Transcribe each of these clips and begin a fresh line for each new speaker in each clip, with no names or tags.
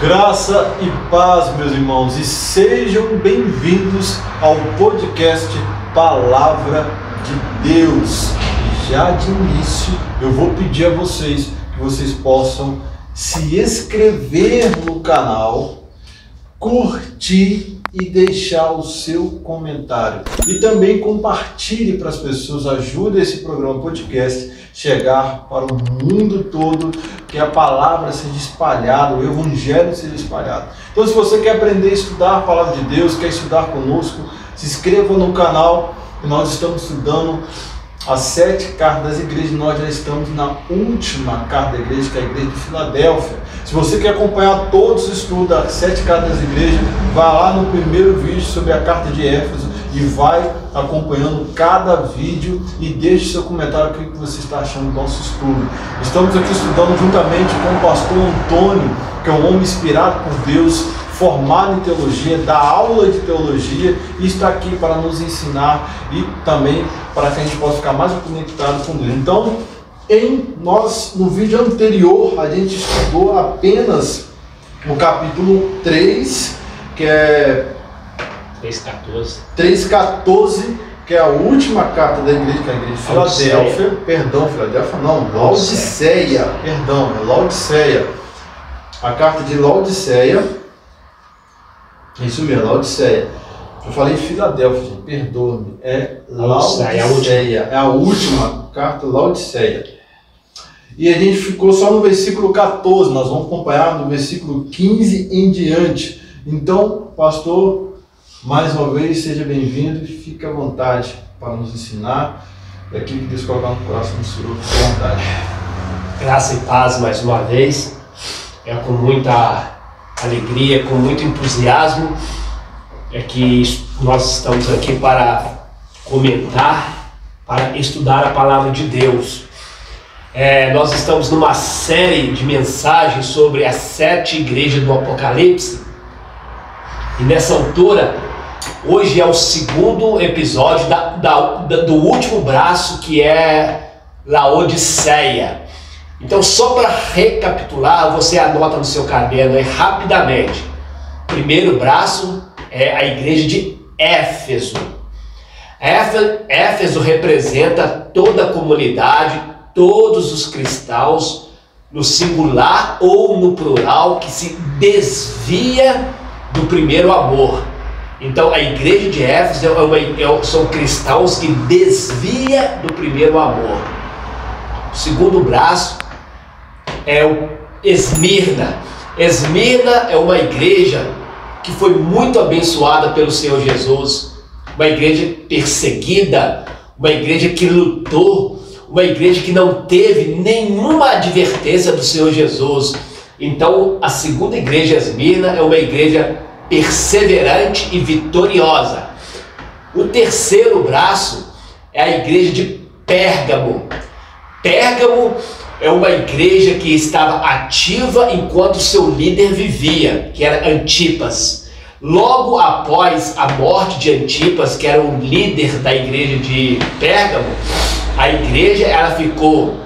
Graça e paz, meus irmãos, e sejam bem-vindos ao podcast Palavra de Deus. E já de início eu vou pedir a vocês que vocês possam se inscrever no canal, curtir e deixar o seu comentário. E também compartilhe para as pessoas, ajude esse programa podcast chegar para o mundo todo, que a palavra seja espalhada, o evangelho seja espalhado. Então, se você quer aprender a estudar a palavra de Deus, quer estudar conosco, se inscreva no canal. Nós estamos estudando as 7 cartas das igrejas. Nós já estamos na última carta da igreja, que é a igreja de Filadélfia. Se você quer acompanhar todos os estudos das 7 cartas das igrejas, vá lá no primeiro vídeo sobre a carta de Éfeso e vai acompanhando cada vídeo e deixe seu comentário o que você está achando do nosso estudo. Estamos aqui estudando juntamente com o pastor Antônio, que é um homem inspirado por Deus, formado em teologia, dá aula de teologia e está aqui para nos ensinar e também para que a gente possa ficar mais conectado com Deus. Então, no vídeo anterior, a gente estudou apenas o capítulo 3, que é 3,14, que é a última carta da igreja, que é a igreja de Filadélfia. Laodiceia. A carta de Laodiceia. Isso mesmo, Laodiceia. Eu falei Filadélfia, gente, perdoa-me. É Laodiceia. É a última carta, Laodiceia. E a gente ficou só no versículo 14. Nós vamos acompanhar no versículo 15 em diante. Então, pastor, mais uma vez, seja bem-vindo e fique à vontade para nos ensinar aquilo que Deus colocar no coração do Senhor. Fique à vontade.
Graça e paz mais uma vez. É com muita alegria, com muito entusiasmo que nós estamos aqui para comentar, para estudar a palavra de Deus. Nós estamos numa série de mensagens sobre as 7 igrejas do Apocalipse. E nessa altura, hoje é o segundo episódio do último braço, que é Laodiceia. Então, só para recapitular, você anota no seu caderno aí rapidamente. Primeiro braço é a igreja de Éfeso. Éfeso representa toda a comunidade, todos os cristãos, no singular ou no plural, que se desvia do primeiro amor. Então, a igreja de Éfeso são cristãos que desvia do primeiro amor. O segundo braço é o Esmirna. Esmirna é uma igreja que foi muito abençoada pelo Senhor Jesus, uma igreja perseguida, uma igreja que lutou, uma igreja que não teve nenhuma advertência do Senhor Jesus. Então, a segunda igreja, Esmirna, é uma igreja perseverante e vitoriosa. O terceiro braço é a igreja de Pérgamo. Pérgamo é uma igreja que estava ativa enquanto seu líder vivia, que era Antipas. Logo após a morte de Antipas, que era o líder da igreja de Pérgamo, a igreja ela ficou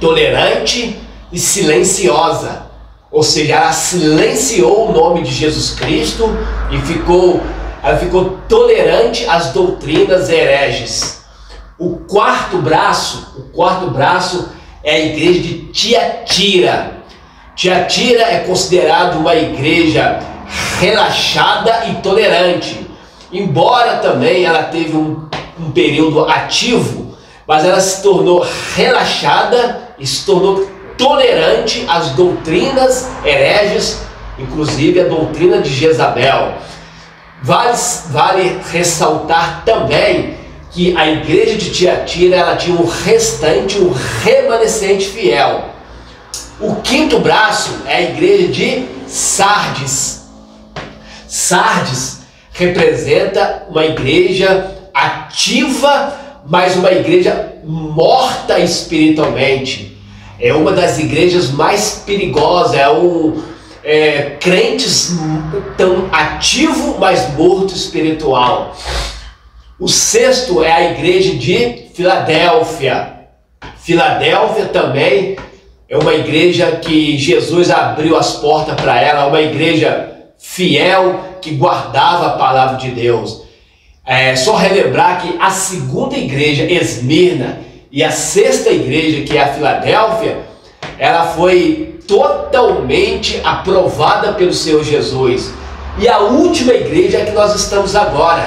tolerante e silenciosa. Ou seja, ela silenciou o nome de Jesus Cristo e ela ficou tolerante às doutrinas hereges. O quarto braço é a igreja de Tiatira. Tiatira é considerada uma igreja relaxada e tolerante. Embora também ela teve um período ativo, mas ela se tornou relaxada e se tornou tolerante às doutrinas hereges, inclusive a doutrina de Jezabel. Vale ressaltar também que a igreja de Tiatira ela tinha um remanescente fiel. O quinto braço é a igreja de Sardes. Sardes representa uma igreja ativa, mas uma igreja morta espiritualmente. É uma das igrejas mais perigosas, crentes tão ativo, mas morto espiritual. O sexto é a igreja de Filadélfia. Filadélfia também é uma igreja que Jesus abriu as portas para ela, uma igreja fiel que guardava a palavra de Deus. Só relembrar que a segunda igreja, Esmirna, e a sexta igreja, que é a Filadélfia, ela foi totalmente aprovada pelo Senhor Jesus. E a última igreja é que nós estamos agora.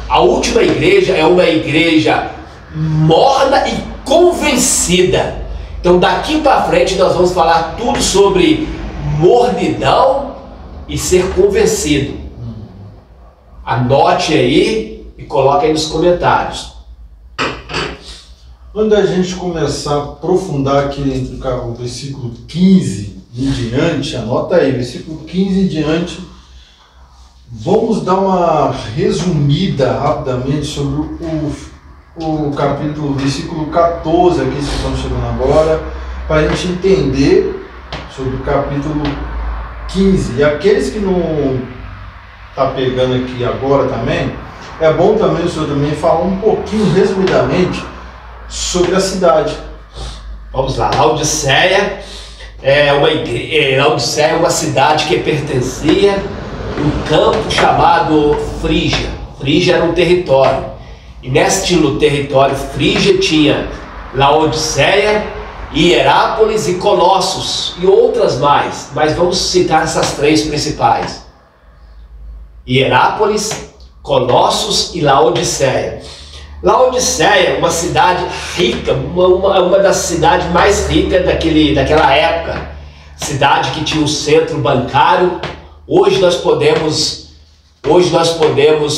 A última igreja é uma igreja morna e convencida. Então daqui para frente nós vamos falar tudo sobre mornidão e ser convencido. Anote aí e coloque aí nos comentários.
Quando a gente começar a aprofundar aqui entre o versículo 15 em diante, anota aí, versículo 15 em diante, vamos dar uma resumida rapidamente sobre o capítulo, versículo 14, aqui que estamos chegando agora, para a gente entender sobre o capítulo 15. E aqueles que não estão pegando aqui agora também, é bom também o senhor também falar um pouquinho, resumidamente, sobre a cidade.
Vamos lá. Laodiceia é uma cidade que pertencia a um campo chamado Frígia. Frígia era um território. E neste território Frígia tinha Laodiceia, Hierápolis e Colossos e outras mais. Mas vamos citar essas três principais: Hierápolis, Colossos e Laodiceia. Laodiceia é uma cidade rica, uma das cidades mais ricas daquela época. Cidade que tinha um centro bancário. Hoje nós podemos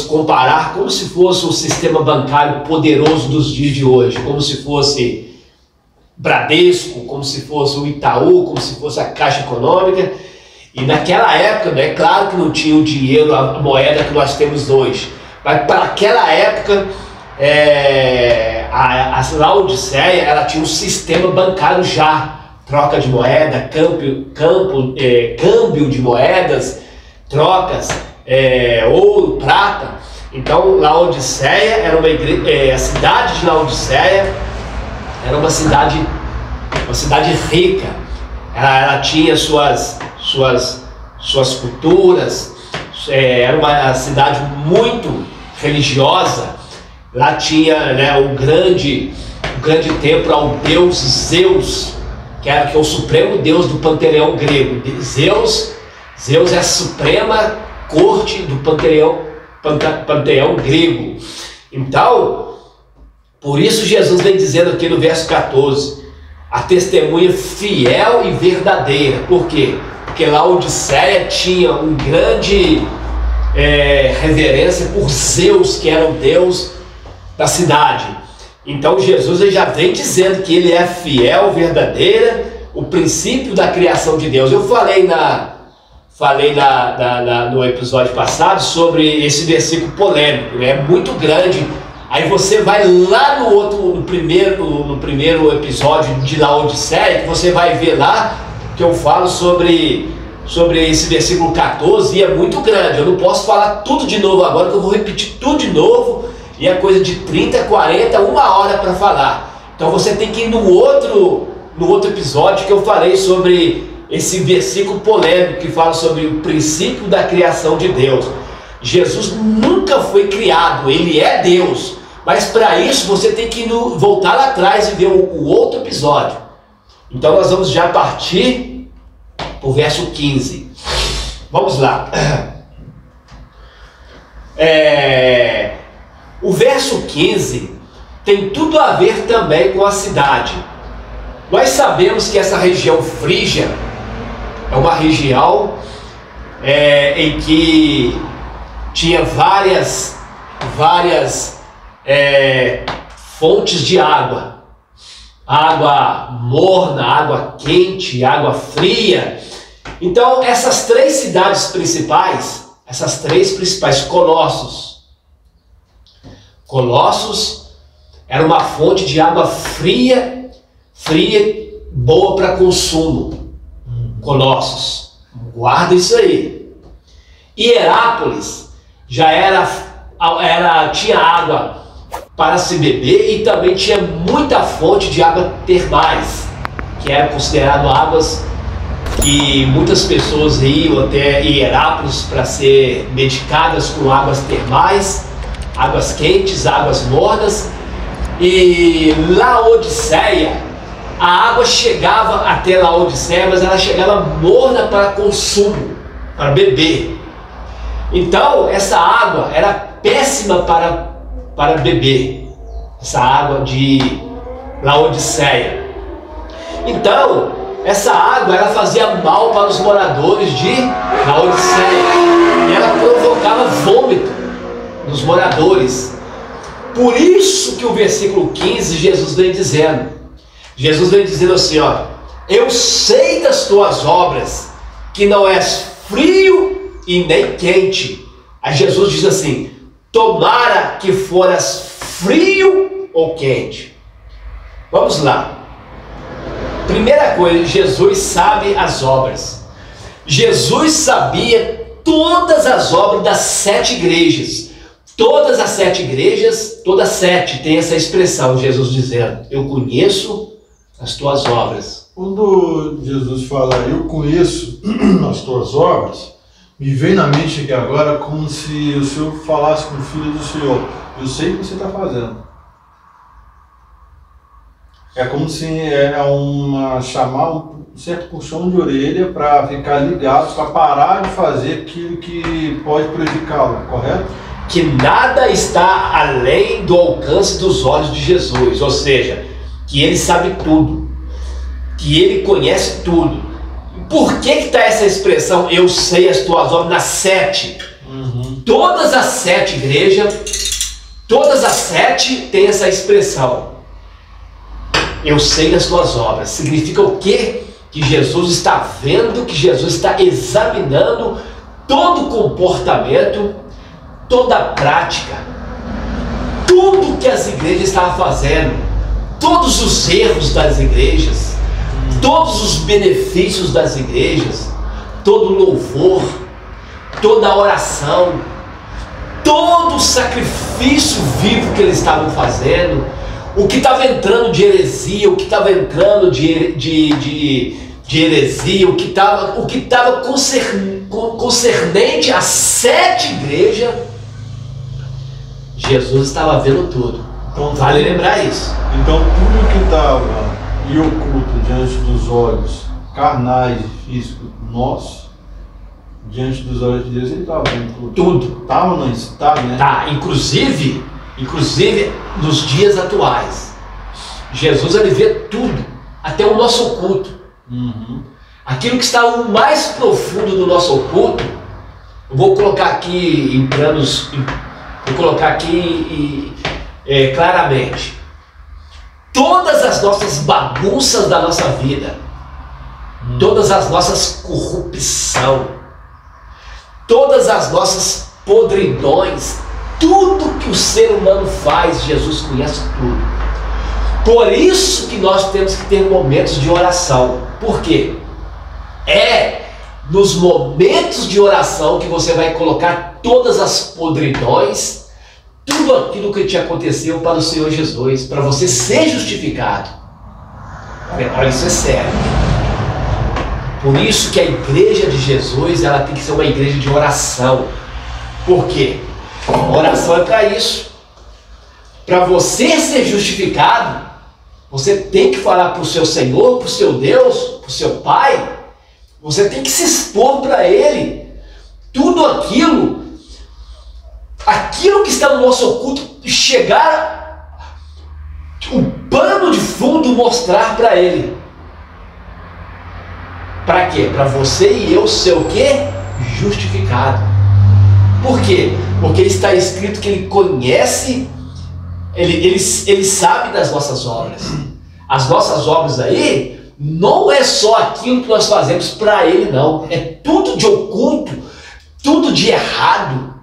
comparar como se fosse um sistema bancário poderoso dos dias de hoje, como se fosse Bradesco, como se fosse o Itaú, como se fosse a Caixa Econômica. E naquela época, né, claro que não tinha o dinheiro, a moeda que nós temos hoje, mas para aquela época a Laodiceia, ela tinha um sistema bancário já, troca de moeda, câmbio de moedas, trocas, ouro, prata. Então Laodiceia era uma igreja, a cidade de Laodiceia era uma cidade rica. Ela tinha suas culturas, era uma cidade muito religiosa. Lá tinha, né, o grande templo ao deus Zeus, que é o supremo deus do panteão grego. Zeus é a suprema corte do panteão grego. Então, por isso Jesus vem dizendo aqui no verso 14, a testemunha fiel e verdadeira. Por quê? Porque Laodiceia tinha um grande reverência por Zeus, que era o deus da cidade. Então Jesus já vem dizendo que ele é fiel, verdadeira, o princípio da criação de Deus. Eu falei no episódio passado sobre esse versículo polêmico, né? É muito grande. Aí você vai lá no primeiro episódio de Laodiceia, que você vai ver lá que eu falo sobre esse versículo 14, e é muito grande. Eu não posso falar tudo de novo agora, que eu vou repetir tudo de novo, e é coisa de 30, 40, uma hora para falar. Então você tem que ir no outro episódio que eu falei sobre esse versículo polêmico que fala sobre o princípio da criação de Deus. Jesus nunca foi criado, ele é Deus. Mas para isso você tem que voltar lá atrás e ver o outro episódio. Então nós vamos já partir para o verso 15. Vamos lá. O verso 15 tem tudo a ver também com a cidade. Nós sabemos que essa região frígia é uma região em que tinha várias fontes de água. Água morna, água quente, água fria. Então essas três cidades principais, Colossos era uma fonte de água fria, boa para consumo. Colossos, guarda isso aí. Hierápolis já tinha água para se beber e também tinha muita fonte de água termais. que eram consideradas águas que muitas pessoas iam até Hierápolis para ser medicadas com águas termais, águas quentes, águas mornas. E Laodiceia, a água chegava até Laodiceia, mas ela chegava morna para consumo, para beber. Então essa água era péssima para beber, essa água de Laodiceia. Então essa água ela fazia mal para os moradores de Laodiceia, ela provocava vômito nos moradores. Por isso que o versículo 15 Jesus vem dizendo assim, ó: eu sei das tuas obras, que não és frio e nem quente. Aí Jesus diz assim: tomara que foras frio ou quente. Vamos lá. Primeira coisa, Jesus sabe as obras. Jesus sabia todas as obras das 7 igrejas. Todas as 7 igrejas, todas 7 tem essa expressão, Jesus dizendo: eu conheço as tuas obras.
Quando Jesus fala, eu conheço as tuas obras, me vem na mente aqui agora como se o Senhor falasse com o Filho do Senhor: eu sei o que você está fazendo. É como se chamar um certo puxão de orelha para ficar ligado, para parar de fazer aquilo que pode prejudicá-lo, correto?
Que nada está além do alcance dos olhos de Jesus, ou seja, que ele sabe tudo, que ele conhece tudo. Por que está essa expressão, eu sei as tuas obras, nas 7? Todas as 7 igrejas, todas as 7 tem essa expressão, eu sei das tuas obras. Significa o quê? Que Jesus está vendo, que Jesus está examinando todo o comportamento, toda a prática, tudo que as igrejas estavam fazendo, todos os erros das igrejas, todos os benefícios das igrejas, todo o louvor, toda a oração, todo o sacrifício vivo que eles estavam fazendo, o que estava entrando de heresia, o que estava entrando de heresia, o que estava concernente às 7 igrejas, Jesus estava vendo tudo. Então, vale lembrar isso.
Então tudo que estava e oculto diante dos olhos carnais e físicos nossos, diante dos olhos de Deus, ele estava vendo tudo.
Tudo.
Estava, não está, né?
Tá, inclusive nos dias atuais, Jesus ele vê tudo, até o nosso oculto. Aquilo que está o mais profundo do nosso oculto, eu vou colocar aqui em planos, vou colocar aqui claramente. Todas as nossas bagunças da nossa vida, todas as nossas corrupção, todas as nossas podridões, tudo que o ser humano faz, Jesus conhece tudo. Por isso que nós temos que ter momentos de oração. Por quê? É nos momentos de oração que você vai colocar todas as podridões, tudo aquilo que te aconteceu para o Senhor Jesus, para você ser justificado. Olha, isso é sério. Por isso que a igreja de Jesus, ela tem que ser uma igreja de oração. Por quê? A oração é para isso. Para você ser justificado, você tem que falar para o seu Senhor, para o seu Deus, para o seu Pai. Você tem que se expor para Ele. Tudo aquilo que está no nosso oculto, chegar o pano de fundo, mostrar para Ele. Para quê? Para você e eu ser o quê? Justificado. Por quê? Porque está escrito que Ele conhece, Ele sabe das nossas obras. As nossas obras aí, não é só aquilo que nós fazemos para Ele, não. É tudo de oculto, tudo de errado,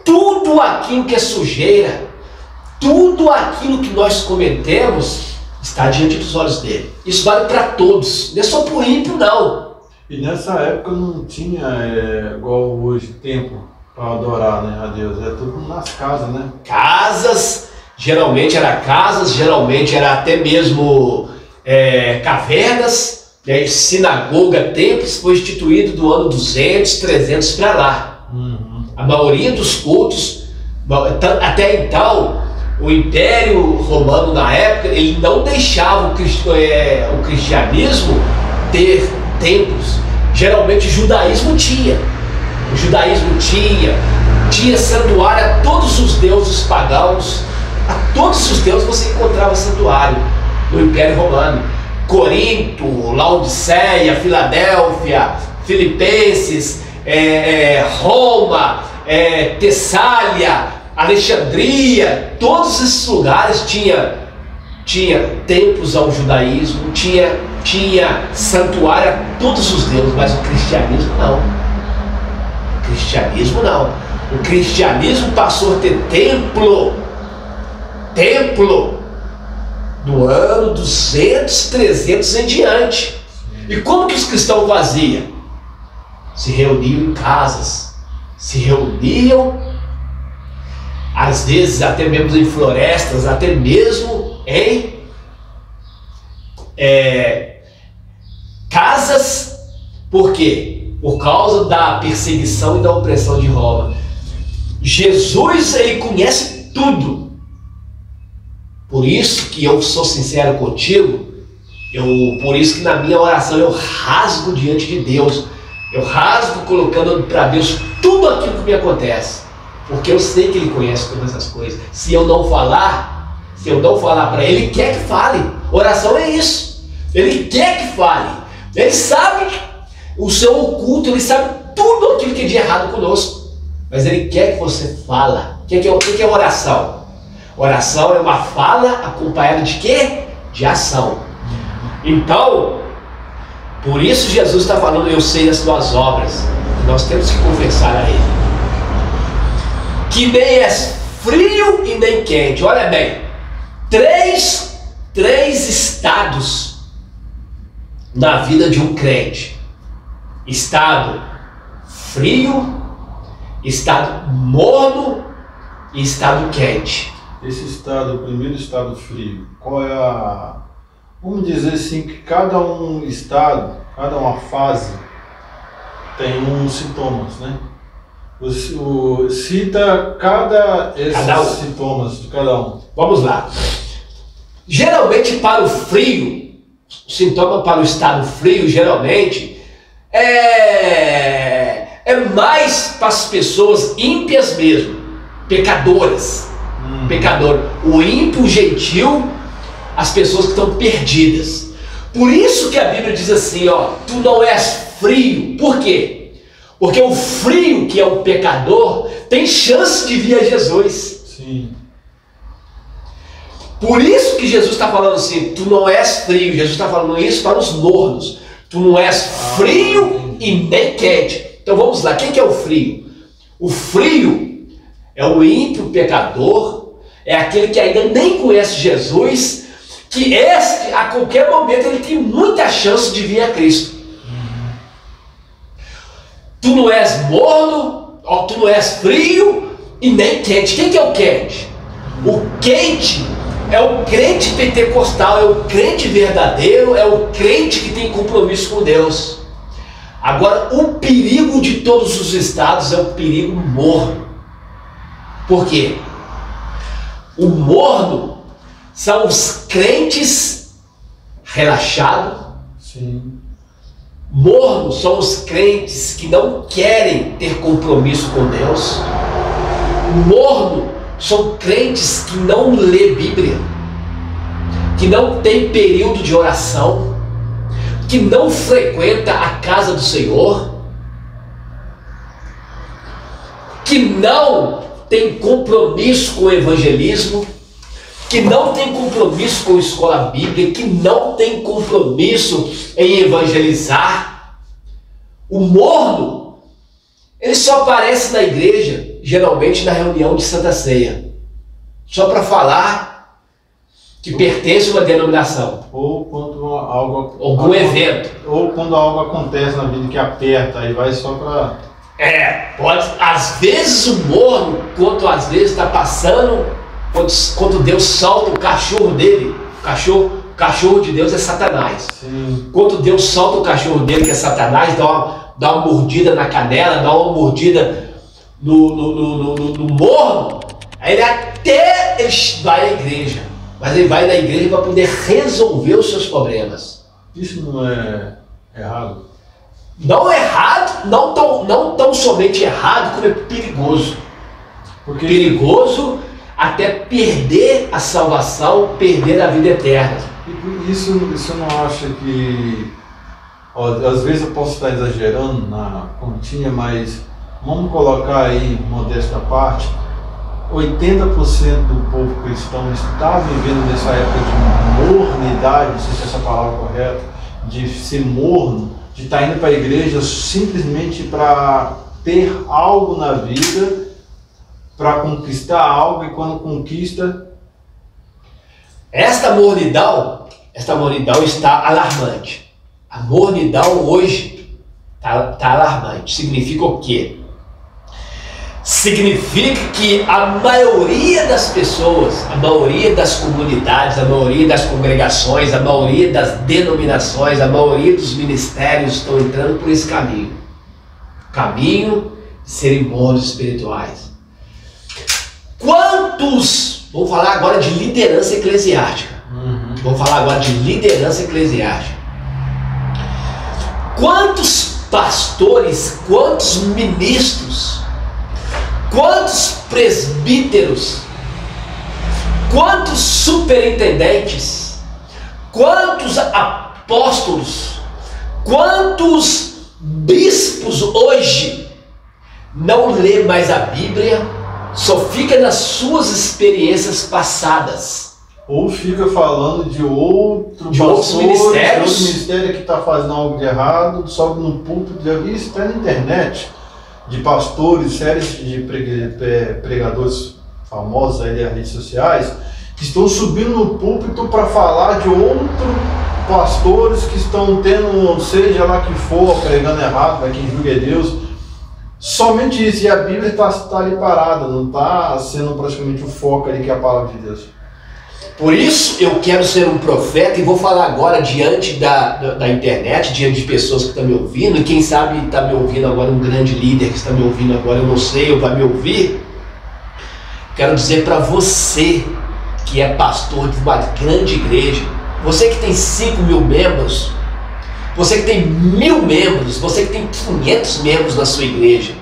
tudo aquilo que é sujeira, tudo aquilo que nós cometemos, está diante dos olhos dele. Isso vale para todos, não é só para o ímpio, não.
E nessa época não tinha, igual hoje, tempo para adorar, né, a Deus. É tudo nas casas, né?
Casas, geralmente era até mesmo cavernas, né? Sinagoga, templos, foi instituído do ano 200, 300 para lá. A maioria dos cultos, até então, o Império Romano na época, ele não deixava o cristianismo ter templos. Geralmente o judaísmo tinha. O judaísmo tinha santuário a todos os deuses pagãos. A todos os deuses você encontrava santuário no Império Romano. Corinto, Laodiceia, Filadélfia, Filipenses, Roma, Tessália, Alexandria, todos esses lugares tinha templos ao judaísmo, tinha santuário a todos os deuses, mas o cristianismo não. O cristianismo não. O cristianismo passou a ter templo do ano 200, 300 em diante. E como que os cristãos faziam? Se reuniam em casas, se reuniam, às vezes até mesmo em florestas, até mesmo em casas. Por quê? Por causa da perseguição e da opressão de Roma. Jesus, ele conhece tudo. Por isso que eu sou sincero contigo, por isso que na minha oração eu rasgo diante de Deus, eu rasgo colocando para Deus tudo aquilo que me acontece, porque eu sei que Ele conhece todas as coisas. Se eu não falar para Ele, Ele quer que fale. Oração é isso, Ele quer que fale. Ele sabe o seu oculto, Ele sabe tudo aquilo que é de errado conosco, mas Ele quer que você fala. O que é oração? Oração é uma fala acompanhada de quê? De ação. Então, por isso Jesus está falando, eu sei das tuas obras. Nós temos que confessar a Ele. Que nem és frio e nem quente. Olha bem, três estados na vida de um crente. Estado frio, estado morno e estado quente.
Esse estado, o primeiro estado frio, qual é a... Vamos dizer assim que cada um estado, cada uma fase tem uns sintomas, né? Cita esses sintomas de cada um.
Vamos lá. Geralmente para o frio, o sintoma para o estado frio, geralmente, é mais para as pessoas ímpias mesmo, pecadoras. Pecador, o ímpio, o gentil, as pessoas que estão perdidas. Por isso que a Bíblia diz assim, tu não és frio. Por quê? Porque o frio, que é o pecador, tem chance de vir a Jesus.
Sim.
Por isso que Jesus está falando assim, tu não és frio. Jesus está falando isso para os mornos. Tu não és frio e nem quente. Então vamos lá, quem que é o frio? O frio é o ímpio pecador, é aquele que ainda nem conhece Jesus, que a qualquer momento ele tem muita chance de vir a Cristo. Tu não és morno, tu não és frio e nem quente. Quem que é o quente? O quente é o crente pentecostal, é o crente verdadeiro, é o crente que tem compromisso com Deus. Agora, o perigo de todos os estados é o perigo morno. Por quê? O morno são os crentes relaxados.
Sim.
Morno são os crentes que não querem ter compromisso com Deus. Morno são crentes que não lê Bíblia, que não tem período de oração, que não frequenta a casa do Senhor, que não tem compromisso com o evangelismo, que não tem compromisso com a escola bíblica, que não tem compromisso em evangelizar. O morno, ele só aparece na igreja, geralmente na reunião de Santa Ceia, só para falar que pertence a uma denominação.
Ou quando
algum evento.
Ou quando algo acontece na vida que aperta, aí vai só para...
pode, às vezes o morno, quanto às vezes está passando, quando Deus solta o cachorro dele, o cachorro cachorro de Deus é Satanás.
Sim.
Quando Deus solta o cachorro dele, que é Satanás, dá uma mordida na canela, dá uma mordida no morno, aí ele vai à igreja. Mas ele vai na igreja para poder resolver os seus problemas.
Isso não é errado?
Não errado, não tão somente errado, como é perigoso.
Porque
perigoso até perder a salvação, perder a vida eterna.
Isso eu não acho que... Ó, às vezes eu posso estar exagerando na continha, mas vamos colocar aí, modesta parte, 80% do povo cristão está vivendo nessa época de mornidade, não sei se essa palavra é correta, de ser morno, de estar indo para a igreja simplesmente para ter algo na vida, para conquistar algo, e quando conquista...
Esta mornidão está alarmante. A mornidão hoje está alarmante. Significa o quê? Significa que a maioria das pessoas, a maioria das comunidades, a maioria das congregações, a maioria das denominações, a maioria dos ministérios estão entrando por esse caminho. Caminho de serem mornos espirituais. Quantos, vamos falar agora de liderança eclesiástica. Vamos falar agora de liderança eclesiástica. Quantos pastores, quantos ministros, quantos presbíteros, quantos superintendentes, quantos apóstolos, quantos bispos hoje não lê mais a Bíblia, só fica nas suas experiências passadas.
Ou fica falando de outros
ministérios,
outro ministério que está fazendo algo de errado, sobe no púlpito, já vi isso até na internet, de pastores, séries de pregadores famosos aí das redes sociais, que estão subindo no púlpito para falar de outros pastores que estão tendo, seja lá que for, pregando errado, vai quem julga é Deus. Somente isso, e a Bíblia está ali parada, não está sendo praticamente o foco ali que é a palavra de Deus.
Por isso eu quero ser um profeta e vou falar agora diante da internet, diante de pessoas que estão me ouvindo, e quem sabe está me ouvindo agora, um grande líder que está me ouvindo agora, eu não sei, ou vai me ouvir. Quero dizer para você que é pastor de uma grande igreja, você que tem 5.000 membros, você que tem 1.000 membros, você que tem 500 membros na sua igreja,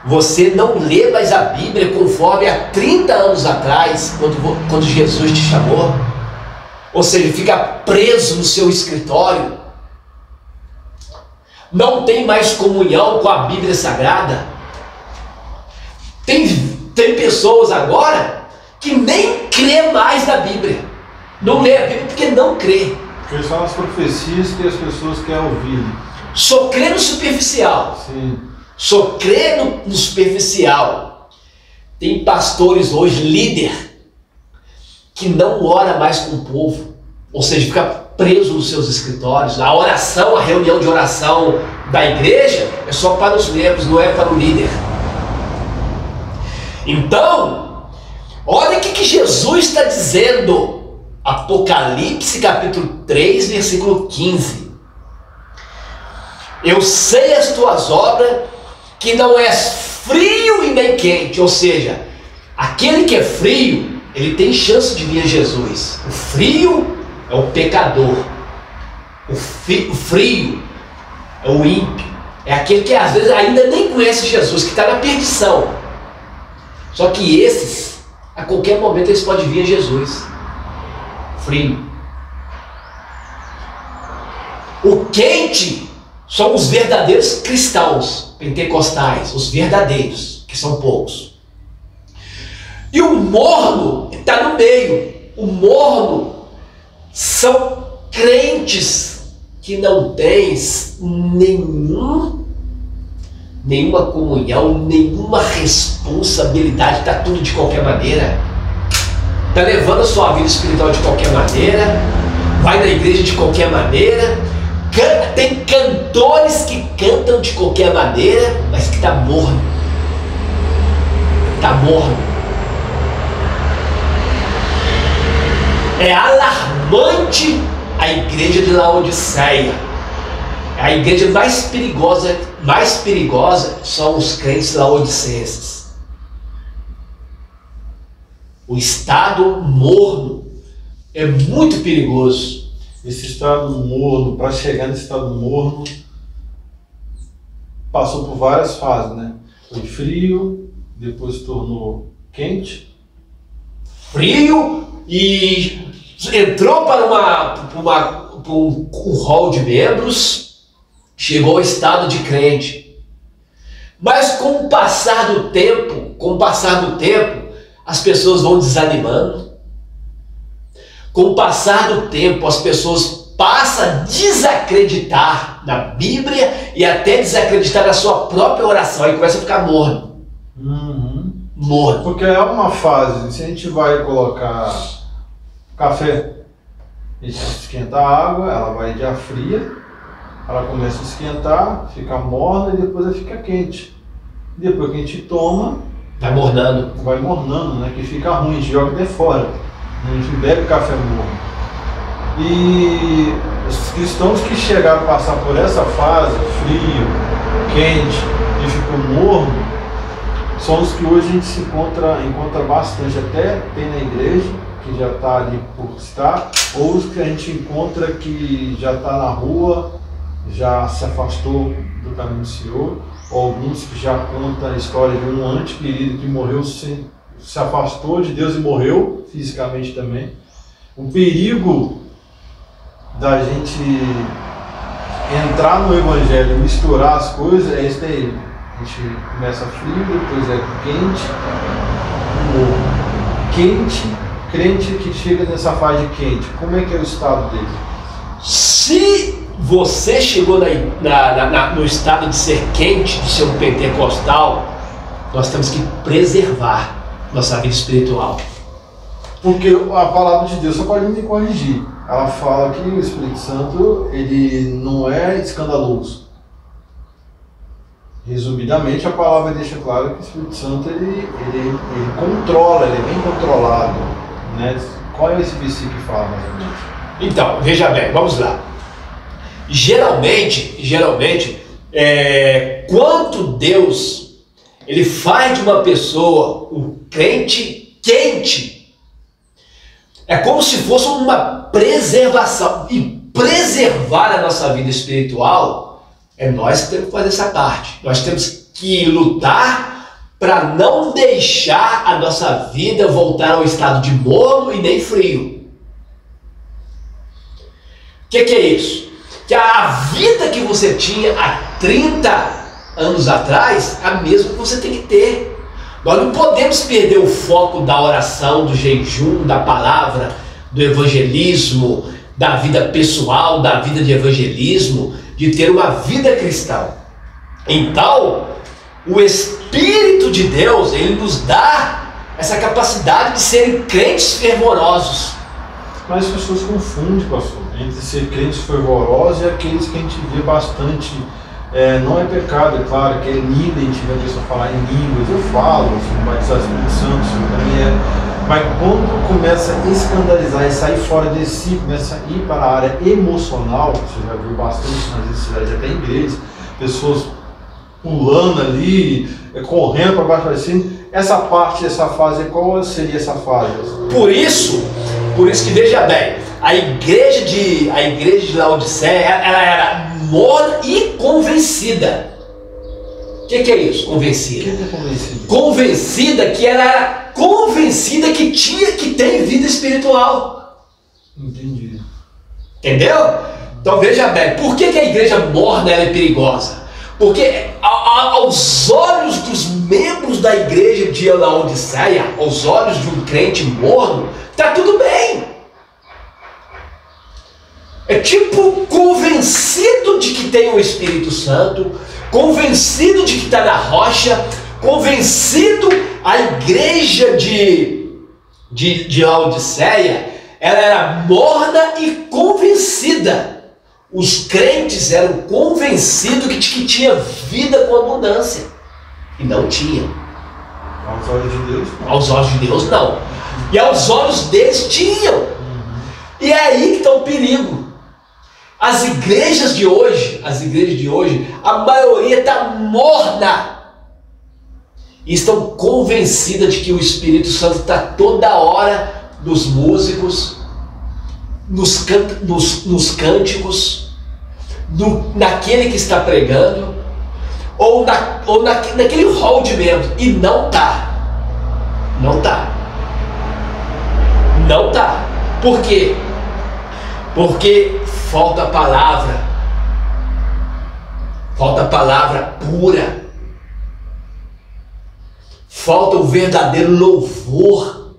você não lê mais a Bíblia conforme há 30 anos atrás, quando Jesus te chamou. Ou seja, fica preso no seu escritório. Não tem mais comunhão com a Bíblia Sagrada. Tem pessoas agora que nem crê mais na Bíblia. Não lê a Bíblia porque não crê.
Porque são as profecias que as pessoas querem ouvir.
Só crê no superficial.
Sim.
Só crê no superficial. Tem pastores hoje, líder, que não ora mais com o povo, ou seja, fica preso nos seus escritórios. A oração, a reunião de oração da igreja é só para os membros, não é para o líder. Então, olha o que Jesus está dizendo. Apocalipse capítulo 3, versículo 15. Eu sei as tuas obras, que não és frio e nem quente. Ou seja, aquele que é frio, ele tem chance de vir a Jesus. O frio é o pecador. O frio é o ímpio. É aquele que às vezes ainda nem conhece Jesus, que está na perdição. Só que esses, a qualquer momento, eles podem vir a Jesus. Frio. O quente são os verdadeiros cristãos pentecostais, os verdadeiros, que são poucos. E o morno está no meio. O morno são crentes que não têm nenhuma comunhão, nenhuma responsabilidade, está tudo de qualquer maneira. Está levando a sua vida espiritual de qualquer maneira, vai na igreja de qualquer maneira, tem cantores que cantam de qualquer maneira, mas que está morno. Está morno. É alarmante a igreja de Laodiceia. A igreja mais perigosa são os crentes laodicenses. O estado morno é muito perigoso.
Esse estado morno, para chegar nesse estado morno, passou por várias fases, né? Foi frio, depois se tornou quente.
Frio e entrou para um hall de membros, chegou ao estado de crente. Mas com o passar do tempo, as pessoas vão desanimando. Com o passar do tempo, as pessoas passam a desacreditar na Bíblia e até desacreditar na sua própria oração. Aí começa a ficar morno. Morno.
Porque é uma fase, se a gente vai colocar café, a gente esquenta a água, ela vai de ar fria, ela começa a esquentar, fica morna e depois ela fica quente. Depois que a gente toma,
vai mornando,
né? Que fica ruim, a gente joga até fora. A gente bebe café morno. E os cristãos que chegaram a passar por essa fase, frio, quente e ficou morno, são os que hoje a gente se encontra bastante, até tem na igreja, que já está ali por estar, ou os que a gente encontra que já está na rua, já se afastou do caminho do Senhor, ou alguns que já contam a história de um ente querido que morreu, se afastou de Deus e morreu fisicamente também. O perigo da gente entrar no Evangelho e misturar as coisas é esse daí. A gente começa frio, depois é quente, quente, crente que chega nessa fase quente. Como é que é o estado dele?
Se você chegou no estado de ser quente, de ser um pentecostal, nós temos que preservar nossa vida espiritual.
Porque a palavra de Deus só pode me corrigir. Ela fala que o Espírito Santo, ele não é escandaloso. Resumidamente, a palavra deixa claro que o Espírito Santo, ele controla, ele é bem controlado, né? Qual é esse versículo que fala mais ou menos?
Então, veja bem, vamos lá. Geralmente, quando Deus ele faz de uma pessoa um crente quente, é como se fosse uma preservação. E preservar a nossa vida espiritual é nós que temos que fazer essa parte. Nós temos que lutar para não deixar a nossa vida voltar ao estado de morno e nem frio. O que é isso? Que a vida que você tinha há 30 anos atrás, é a mesma que você tem que ter. Nós não podemos perder o foco da oração, do jejum, da palavra, do evangelismo, da vida pessoal, da vida de evangelismo, de ter uma vida cristã. Então, o Espírito de Deus, ele nos dá essa capacidade de serem crentes fervorosos.
Mas as pessoas confundem, pastor, entre ser crentes fervorosos e aqueles que a gente vê bastante. Não é pecado, é claro, que é língua, a gente vê a pessoa falar em línguas, eu falo, assim, batizar o Espírito Santo, isso também é. Mas quando começa a escandalizar e sair fora de si, começa a ir para a área emocional, você já viu bastante nas cidades, até em igrejas, pessoas pulando ali, correndo para baixo para cima. Essa fase, qual seria essa fase?
Por isso que veja bem, a igreja de Laodiceia, ela era morna e convencida. O que é isso? Convencida.
O que é convencida?
Convencida que ela era convencida que tem vida espiritual.
Entendi.
Entendeu? Então veja bem, por que a igreja morna ela é perigosa? Porque aos olhos dos membros da igreja de Laodiceia, aos olhos de um crente morno, está tudo bem. É tipo convencido de que tem o Espírito Santo, convencido de que está na rocha, convencido. A igreja de Laodiceia, ela era morna e convencida. Os crentes eram convencidos que tinha vida com abundância. E não tinha.
Aos olhos de Deus?
Aos olhos de Deus, não. E aos olhos deles tinham. E é aí que está o perigo. As igrejas de hoje, a maioria está morna. E estão convencidas de que o Espírito Santo está toda hora nos músicos, nos cânticos, naquele que está pregando, ou naquele hall de membros. E não está. Não está. Não está. Por quê? Porque falta a palavra. Falta a palavra pura. Falta o verdadeiro louvor.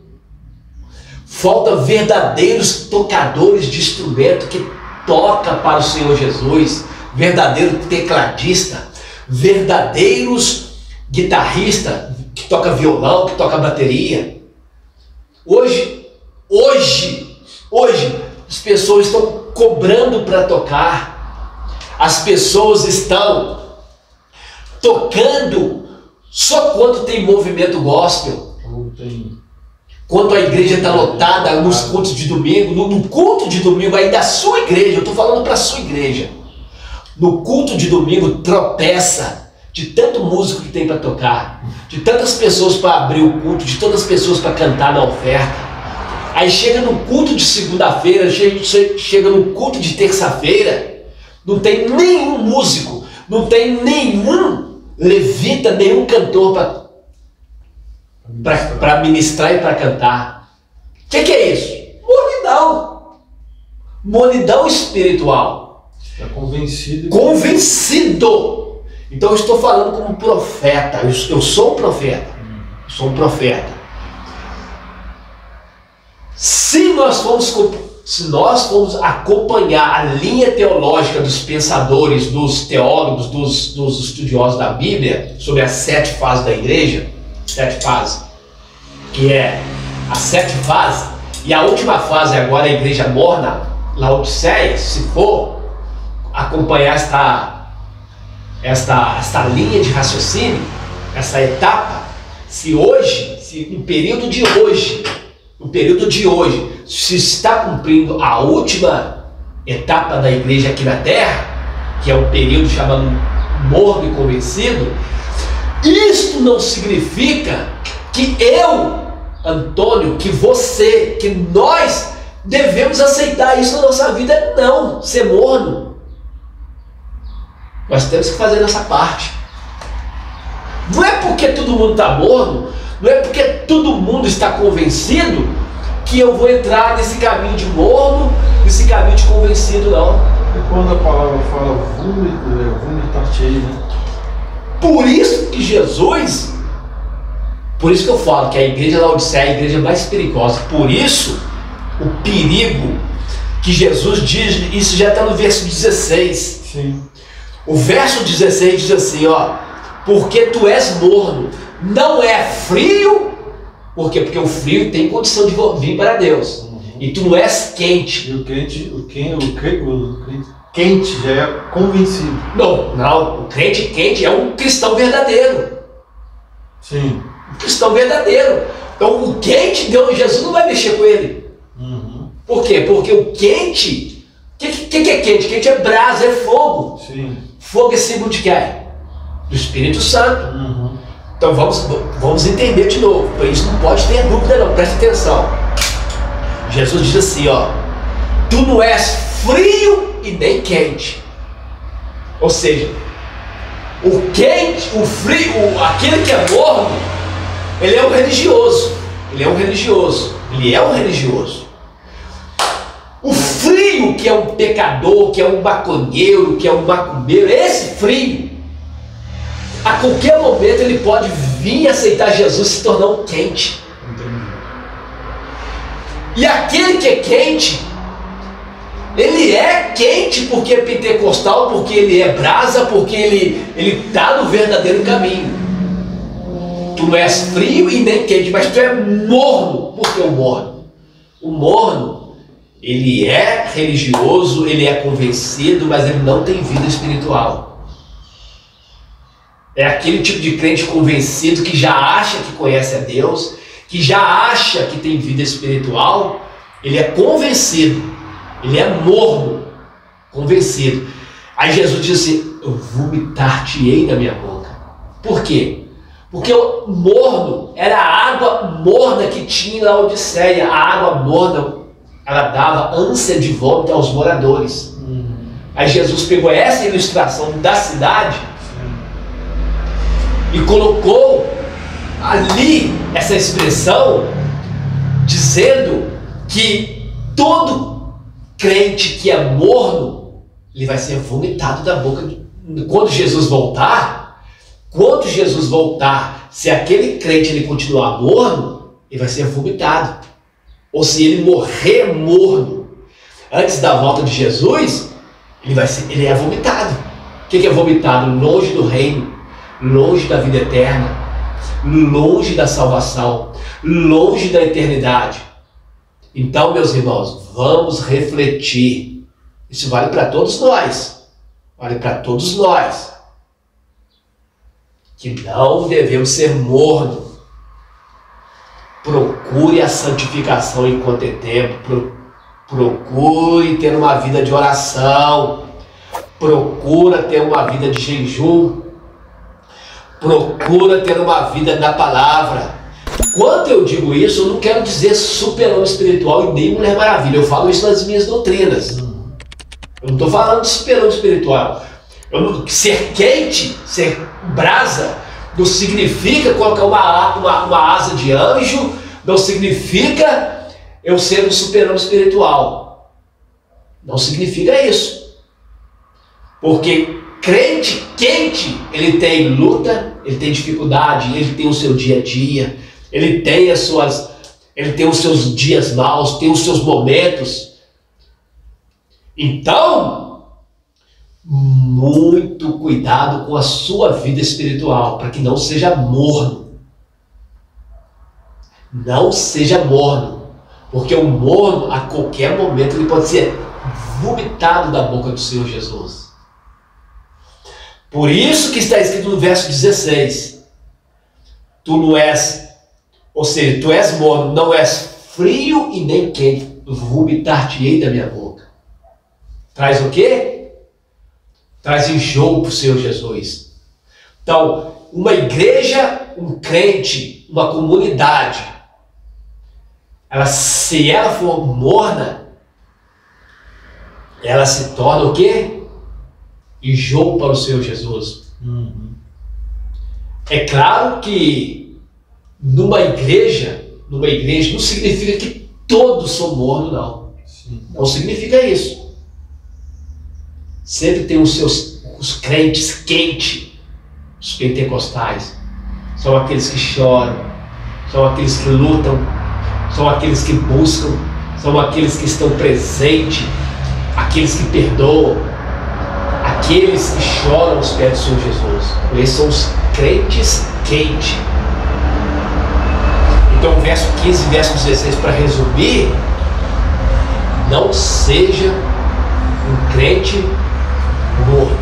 Falta verdadeiros tocadores de instrumento que toca para o Senhor Jesus. Verdadeiro tecladista. Verdadeiros guitarristas que toca violão, que toca bateria. Hoje as pessoas estão cobrando para tocar. As pessoas estão tocando só quando tem movimento gospel. Quando a igreja está lotada nos cultos de domingo, no culto de domingo aí da sua igreja, eu estou falando para a sua igreja. No culto de domingo tropeça de tanto músico que tem para tocar, de tantas pessoas para abrir o culto, de tantas pessoas para cantar na oferta. Aí chega no culto de segunda-feira, chega no culto de terça-feira, não tem nenhum músico, não tem nenhum levita, nenhum cantor para ministrar e para cantar. O que é isso? Monidão espiritual.
Está convencido.
Convencido. Então eu estou falando como um profeta. Eu sou um profeta. Eu sou um profeta. Se nós formos acompanhar a linha teológica dos pensadores, dos teólogos, dos estudiosos da Bíblia, sobre as 7 fases da igreja, 7 fases, que é as 7 fases, e a última fase agora é a igreja morna, Laodiceia, se for acompanhar esta linha de raciocínio, essa etapa, se no período de hoje, se está cumprindo a última etapa da igreja aqui na Terra, que é o período chamado morno e convencido, isto não significa que eu, Antônio, que você, que nós devemos aceitar isso na nossa vida, não, ser morno. Nós temos que fazer nossa parte. Não é porque todo mundo está morno, não é porque todo mundo está convencido que eu vou entrar nesse caminho de morno, nesse caminho de convencido, não.
E quando a palavra fala vomitar-te-ei, né?
Por isso que eu falo que a igreja Laodiceia é a igreja mais perigosa. Por isso, o perigo que Jesus diz, isso já está no verso 16.
Sim.
O verso 16 diz assim, porque tu és morno, não é frio. Por quê? Porque o frio tem condição de vir para Deus. E tu não és quente.
E o quente já é convencido.
Não, o crente quente é um cristão verdadeiro.
Sim.
Um cristão verdadeiro. Então o quente, Jesus não vai mexer com ele. Por quê? Porque o quente, o que é quente? Quente é brasa, é fogo.
Sim.
Fogo é símbolo de quem? Do Espírito Santo. Então vamos entender de novo. Por isso não pode ter dúvida não, presta atenção. Jesus diz assim, tu não és frio e nem quente. Ou seja, o quente, o frio, aquele que é morno, ele é um religioso. O frio, que é um pecador, que é um maconheiro, que é um macumbeiro, esse frio, a qualquer momento ele pode vir aceitar Jesus e se tornar um quente. E aquele que é quente, ele é quente porque é pentecostal, porque ele é brasa, porque ele está no verdadeiro caminho. Tu não és frio e nem quente, mas tu é morno. Por que o morno? O morno, ele é religioso, ele é convencido, mas ele não tem vida espiritual. É aquele tipo de crente convencido que já acha que conhece a Deus, que já acha que tem vida espiritual. Ele é convencido, Ele é morno, convencido. Aí Jesus diz assim: eu vomitar-te-ei da minha boca. Por quê? Porque o morno era a água morna que tinha em Laodiceia. A água morna, ela dava ânsia de vômito aos moradores. Aí Jesus pegou essa ilustração da cidade e colocou ali essa expressão, dizendo que todo crente que é morno, ele vai ser vomitado da boca. Quando Jesus voltar, se aquele crente ele continuar morno, ele vai ser vomitado. Ou se ele morrer morno antes da volta de Jesus, ele é vomitado. O que é vomitado? Longe do reino, longe da vida eterna, longe da salvação, longe da eternidade. Então, meus irmãos, vamos refletir. Isso vale para todos nós. Vale para todos nós. Que não devemos ser mornos. Procure a santificação enquanto é tempo. Procure ter uma vida de oração. Procura ter uma vida de jejum. Procura ter uma vida da palavra. Quando eu digo isso, eu não quero dizer super-homem espiritual e nem Mulher Maravilha. Eu falo isso nas minhas doutrinas. Eu não estou falando de super-homem espiritual. Ser quente, ser brasa, não significa colocar uma asa de anjo, não significa eu ser um super-homem espiritual. Não significa isso. Porque crente quente, ele tem luta, ele tem dificuldade, ele tem o seu dia a dia, ele tem os seus dias maus, tem os seus momentos. Então, muito cuidado com a sua vida espiritual, para que não seja morno. Não seja morno, porque o morno, a qualquer momento, ele pode ser vomitado da boca do Senhor Jesus. Por isso que está escrito no verso 16: tu não és, ou seja, tu és morno, não és frio e nem quente, vomitar-te-ei da minha boca. Traz o quê? Traz enjoo para o Senhor Jesus. Então, uma igreja, um crente, uma comunidade, se ela for morna, ela se torna o quê? Enjoo para o Senhor Jesus. É claro que numa igreja não significa que todos são mornos, não. Não significa isso. Sempre tem os crentes quentes, os pentecostais. São aqueles que choram, são aqueles que lutam, são aqueles que buscam, são aqueles que estão presentes, aqueles que perdoam, aqueles que choram aos pés do Senhor Jesus. Esses são os crentes quentes. Então, verso 15 e verso 16, para resumir: não seja um crente morno.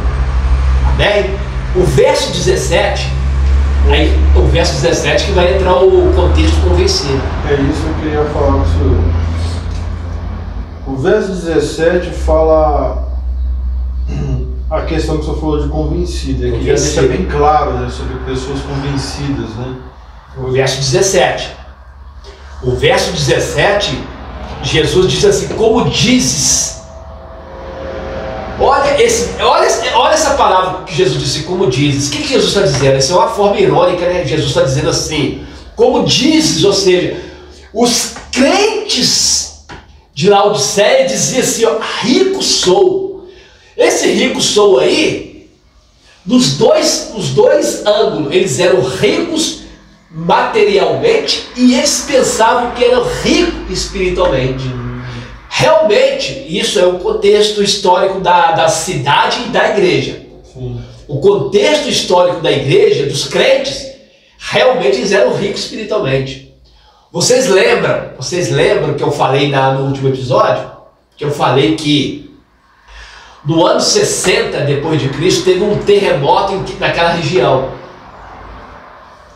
Amém? O verso 17, aí o verso 17 que vai entrar o contexto convencido.
É isso que eu queria falar com o senhor. O verso 17 fala a questão que o senhor falou de convencido. Aqui já deixa bem claro, né, sobre pessoas convencidas, né?
O verso 17. O verso 17, Jesus diz assim: como dizes. Olha essa palavra que Jesus disse, como dizes. O que Jesus está dizendo? Essa é uma forma irônica, né? Jesus está dizendo assim: como dizes, ou seja, os crentes de Laodiceia diziam assim: ó, rico sou. Esse rico sou aí, nos dois ângulos, eles eram ricos materialmente e eles pensavam que eram ricos espiritualmente. Realmente, isso é o contexto histórico da cidade e da igreja. Sim. O contexto histórico da igreja, dos crentes, realmente eles eram ricos espiritualmente. Vocês lembram que eu falei no último episódio? Que eu falei que no ano 60 depois de Cristo teve um terremoto naquela região.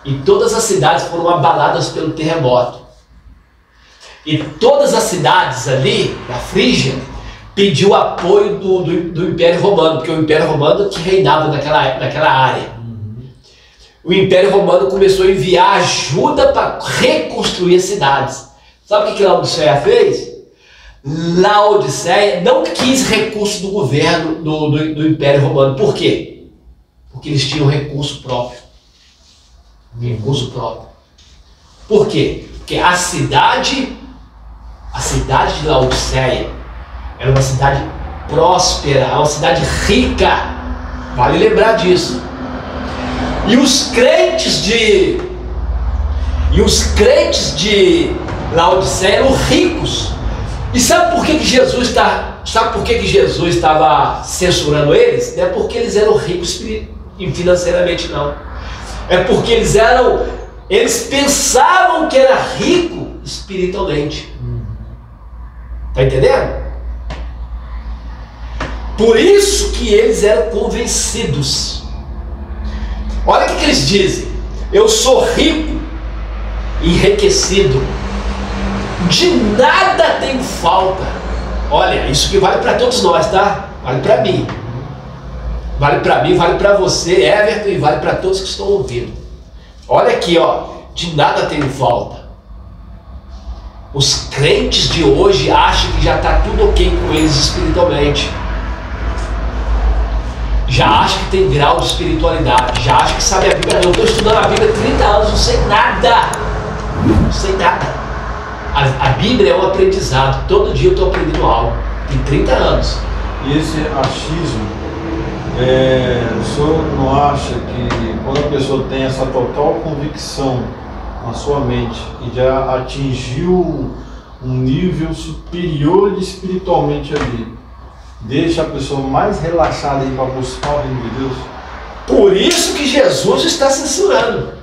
E todas as cidades foram abaladas pelo terremoto. E todas as cidades ali, da Frígia, pediu apoio do Império Romano, porque o Império Romano que reinava naquela área. O Império Romano começou a enviar ajuda para reconstruir as cidades. Sabe o que Laodiceia fez? Laodiceia não quis recurso do governo do Império Romano. Por quê? Porque eles tinham recurso próprio. Recurso próprio. Por quê? Porque a cidade de Laodiceia era uma cidade próspera, uma cidade rica. Vale lembrar disso. E os crentes de Laodiceia eram ricos. E sabe por que Jesus estava censurando eles? Não é porque eles eram ricos financeiramente, não. É porque eles pensavam que era rico espiritualmente. Tá entendendo? Por isso que eles eram convencidos. Olha o que eles dizem: eu sou rico, enriquecido, de nada tenho falta. Olha, isso que vale para todos nós, tá? Vale para mim. Vale para mim, vale para você, Everton, e vale para todos que estão ouvindo. Olha aqui, ó, de nada tenho falta. Os crentes de hoje acham que já está tudo ok com eles espiritualmente. Já acham que tem grau de espiritualidade, já acham que sabe a Bíblia. Eu estou estudando a Bíblia há 30 anos, não sei nada. Não sei nada. A Bíblia é um aprendizado. Todo dia eu estou aprendendo algo. Tem 30 anos.
E esse achismo, o senhor não acha que quando a pessoa tem essa total convicção na sua mente e já atingiu um nível superior espiritualmente ali, deixa a pessoa mais relaxada para buscar o reino de Deus?
Por isso que Jesus está censurando.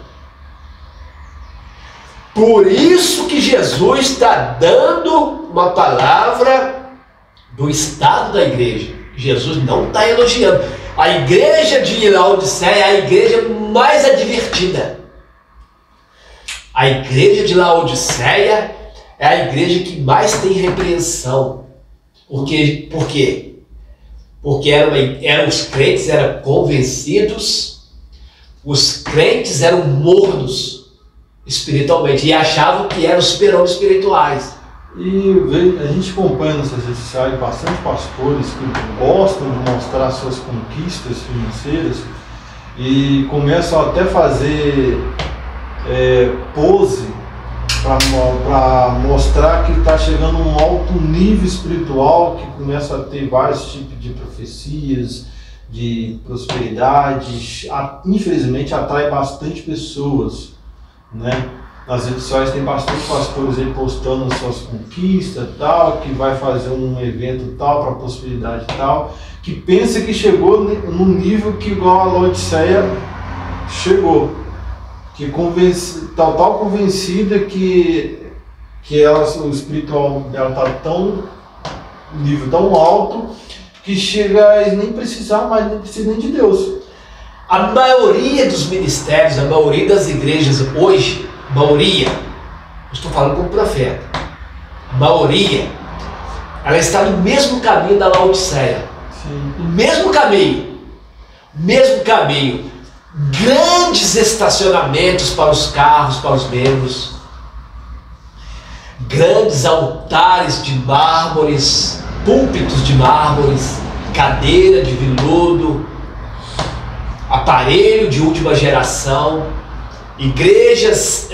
Por isso que Jesus está dando uma palavra do estado da igreja. Jesus não está elogiando. A igreja de Laodiceia é a igreja mais advertida. A igreja de Laodiceia é a igreja que mais tem repreensão. Por quê? Porque os crentes eram convencidos, os crentes eram mornos espiritualmente e achavam que eram super-homens espirituais.
E a gente acompanha nas redes sociais bastante pastores que gostam de mostrar suas conquistas financeiras e começam até a fazer pose para mostrar que está chegando a um alto nível espiritual, que começa a ter vários tipos de profecias, de prosperidade. Infelizmente atrai bastante pessoas, né? Nas redes sociais tem bastante pastores aí postando suas conquistas tal, que vai fazer um evento tal para prosperidade tal, que pensa que chegou num nível que igual a Laodiceia chegou, que tal convencida que o espiritual dela está tão nível tão alto que chega a nem precisar mais, nem precisa nem de Deus.
A maioria dos ministérios, a maioria das igrejas hoje, estou falando como profeta, a maioria, ela está no mesmo caminho da Laodiceia.
Sim.
No mesmo caminho, grandes estacionamentos para os carros, para os membros, grandes altares de mármores, púlpitos de mármores, cadeira de veludo, aparelho de última geração, igrejas,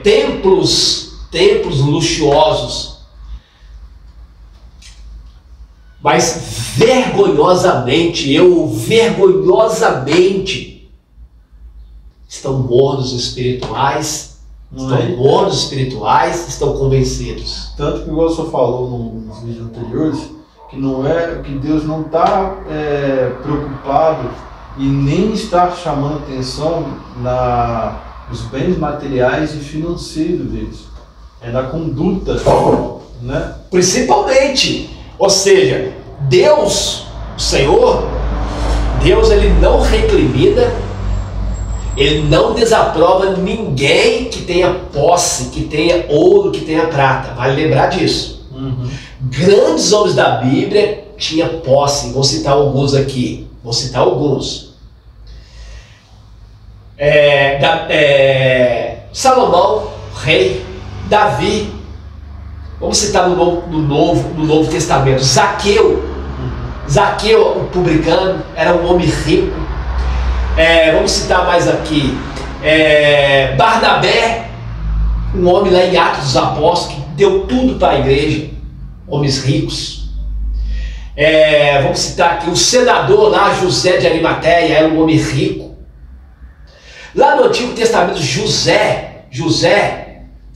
templos luxuosos, mas vergonhosamente estão mornos espirituais, estão convencidos.
Tanto que igual o senhor falou nos vídeos anteriores, que Deus não está preocupado e nem está chamando atenção nos bens materiais e financeiros deles. É na conduta, né?
Principalmente. Ou seja, Deus, o Senhor, Deus ele não recrimina, ele não desaprova ninguém que tenha posse, que tenha ouro, que tenha prata. Vale lembrar disso.
Uhum.
grandes homens da Bíblia tinham posse. Vou citar alguns aqui. Vou citar alguns. Salomão, rei. Davi. Vamos citar no Novo Testamento. Zaqueu, o publicano, era um homem rico. Vamos citar mais aqui. Barnabé, um homem lá em Atos dos Apóstolos, que deu tudo para a igreja. Homens ricos. Vamos citar aqui o senador lá, José de Arimateia, era um homem rico. Lá no Antigo Testamento, José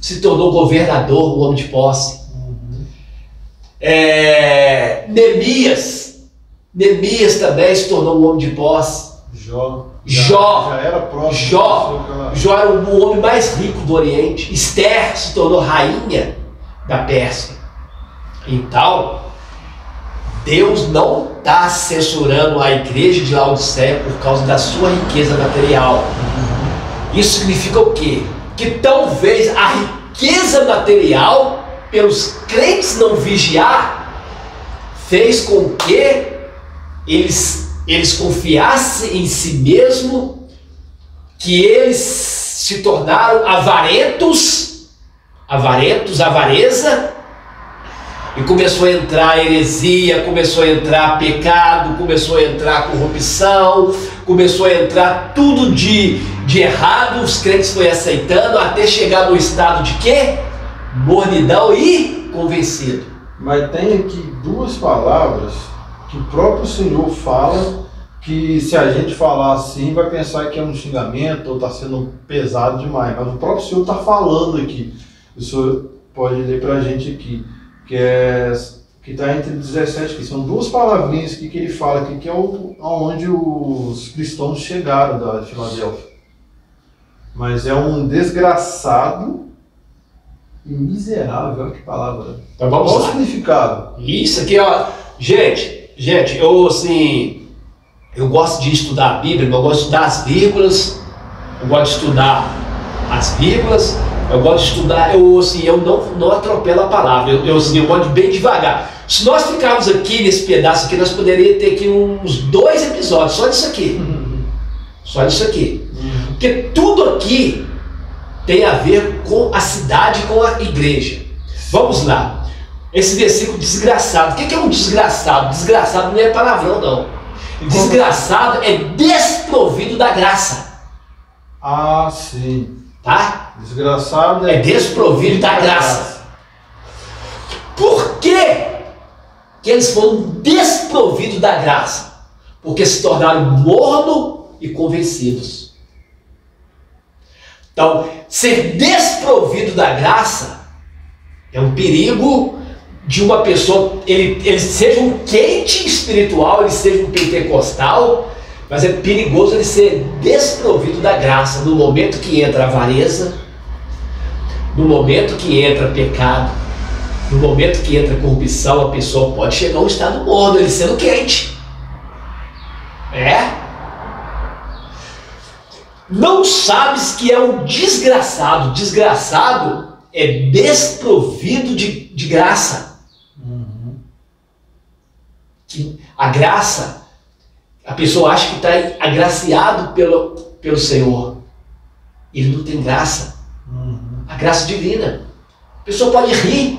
se tornou governador, um homem de posse. Neemias também se tornou um homem de posse. Jó era o homem mais rico do Oriente. Esther se tornou rainha da Pérsia. Então, Deus não está censurando a igreja de Laodiceia por causa da sua riqueza material. Isso significa o quê? Que talvez a riqueza material, pelos crentes não vigiar, fez com que eles confiassem em si mesmo, que eles se tornaram avareza, e começou a entrar heresia, começou a entrar pecado, começou a entrar corrupção, começou a entrar tudo de errado. Os crentes foram aceitando até chegar no estado de quê? Mornidão e convencido.
Mas tem aqui duas palavras que o próprio Senhor fala, que se a gente falar assim vai pensar que é um xingamento ou está sendo pesado demais, mas o próprio Senhor está falando aqui. O Senhor pode ler para a gente aqui, que está entre 17, que são duas palavrinhas aqui que ele fala aqui, que é onde os cristãos chegaram da Filadélfia. Mas é um desgraçado e miserável, olha que palavra.
Então vamos
Qual
lá.
o significado?
Isso aqui, ó. Gente, eu gosto de estudar a Bíblia, eu gosto de estudar as vírgulas, eu gosto de estudar, eu não atropelo a palavra, eu gosto bem devagar. Se nós ficarmos aqui nesse pedaço aqui, nós poderíamos ter aqui uns 2 episódios, só disso aqui. Só disso aqui. Porque tudo aqui tem a ver com a cidade, com a igreja. Vamos lá. Esse versículo desgraçado. O que é um desgraçado? Desgraçado não é palavrão, não. Desgraçado é desprovido da graça.
Ah, sim.
Tá?
Desgraçado
é desprovido da graça. Por que eles foram desprovidos da graça? Porque se tornaram morno e convencidos. Então, ser desprovido da graça é um perigo de uma pessoa, ele seja um quente espiritual, ele seja um pentecostal, mas é perigoso ele ser desprovido da graça no momento que entra a avareza, no momento que entra pecado, no momento que entra corrupção. A pessoa pode chegar a um estado morno, ele sendo quente. Não sabes que é um desgraçado. Desgraçado é desprovido de graça. Que a graça, a pessoa acha que está agraciado pelo Senhor. Ele não tem graça. A graça divina. A pessoa pode rir.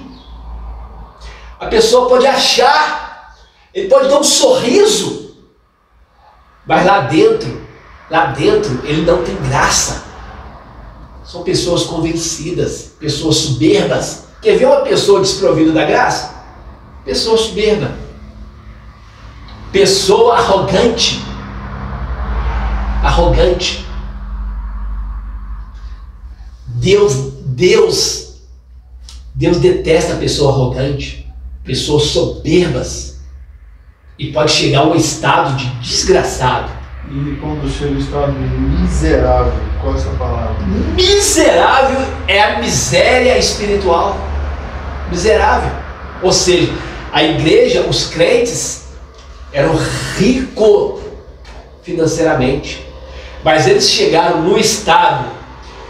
A pessoa pode achar. Ele pode dar um sorriso. Mas lá dentro ele não tem graça. São pessoas convencidas, pessoas soberbas. Quer ver uma pessoa desprovida da graça? Pessoa soberba. Pessoa arrogante. Deus detesta a pessoa arrogante, pessoas soberbas, e pode chegar a um estado de desgraçado.
E quando chega o estado miserável, qual é essa palavra?
Miserável é a miséria espiritual. Miserável. Ou seja, a igreja, os crentes eram ricos financeiramente, mas eles chegaram no estado